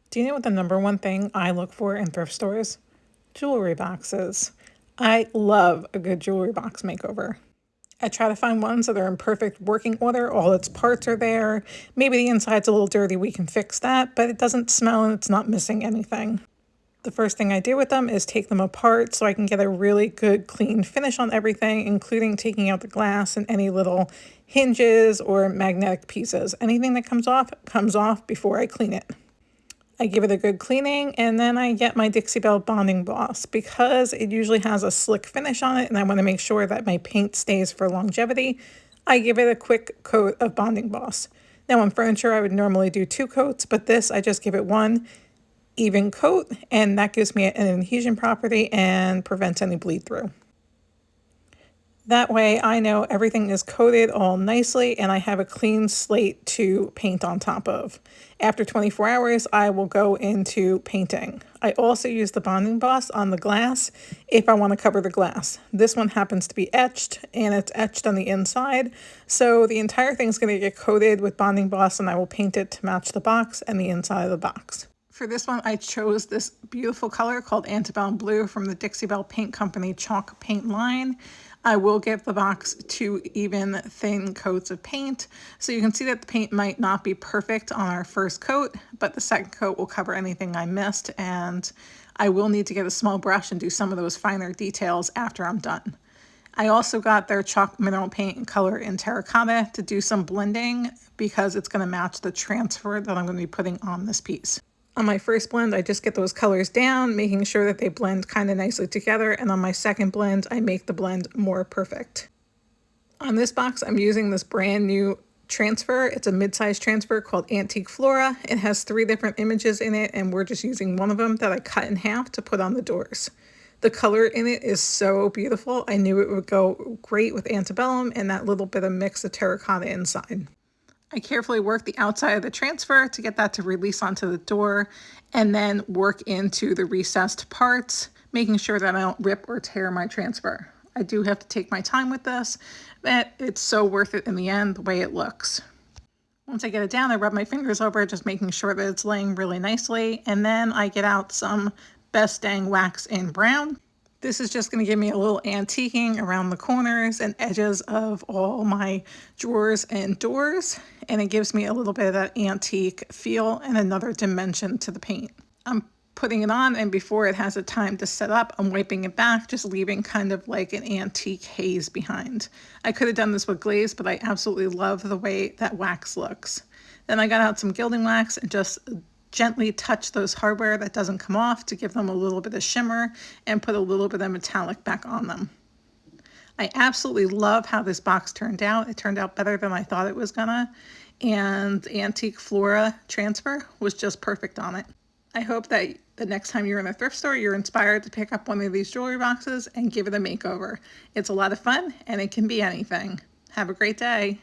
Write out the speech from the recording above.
Do you know what the number one thing I look for in thrift stores? Jewelry boxes. I love a good jewelry box makeover. I try to find ones that are in perfect working order, all its parts are there. Maybe the inside's a little dirty, we can fix that, but it doesn't smell and it's not missing anything. The first thing I do with them is take them apart so I can get a really good clean finish on everything, including taking out the glass and any little hinges or magnetic pieces. Anything that comes off before I clean it. I give it a good cleaning, and then I get my Dixie Belle bonding gloss because it usually has a slick finish on it and I want to make sure that my paint stays for longevity. I give it a quick coat of bonding gloss. Now on furniture I would normally do 2 coats, but this I just give it one even coat, and that gives me an adhesion property and prevents any bleed through. That way I know everything is coated all nicely and I have a clean slate to paint on top of. After 24 hours, I will go into painting. I also use the bonding gloss on the glass if I want to cover the glass. This one happens to be etched and it's etched on the inside. So the entire thing's going to get coated with bonding gloss and I will paint it to match the box and the inside of the box. For this one, I chose this beautiful color called Antebellum Blue from the Dixie Belle Paint Company chalk paint line. I will give the box 2 even thin coats of paint. So you can see that the paint might not be perfect on our first coat, but the second coat will cover anything I missed, and I will need to get a small brush and do some of those finer details after I'm done. I also got their chalk mineral paint and color in Terracotta to do some blending because it's going to match the transfer that I'm going to be putting on this piece. On my first blend, I just get those colors down, making sure that they blend kind of nicely together, and on my second blend, I make the blend more perfect. On this box, I'm using this brand new transfer. It's a mid-size transfer called Antique Flora. It has 3 different images in it, and we're just using one of them that I cut in half to put on the doors. The color in it is so beautiful. I knew it would go great with Antebellum and that little bit of mix of terracotta inside. I carefully work the outside of the transfer to get that to release onto the door, and then work into the recessed parts, making sure that I don't rip or tear my transfer. I do have to take my time with this, but it's so worth it in the end, the way it looks. Once I get it down, I rub my fingers over it, just making sure that it's laying really nicely, and then I get out some Best Dang Wax in brown. This is just going to give me a little antiquing around the corners and edges of all my drawers and doors, and it gives me a little bit of that antique feel and another dimension to the paint. I'm putting it on, and before it has a time to set up, I'm wiping it back, just leaving kind of like an antique haze behind. I could have done this with glaze, but I absolutely love the way that wax looks. Then I got out some Gilding Wax and just gently touch those hardware that doesn't come off to give them a little bit of shimmer and put a little bit of metallic back on them. I absolutely love how this box turned out. It turned out better than I thought it was gonna, and the Antique Flora transfer was just perfect on it. I hope that the next time you're in a thrift store, you're inspired to pick up one of these jewelry boxes and give it a makeover. It's a lot of fun and it can be anything. Have a great day.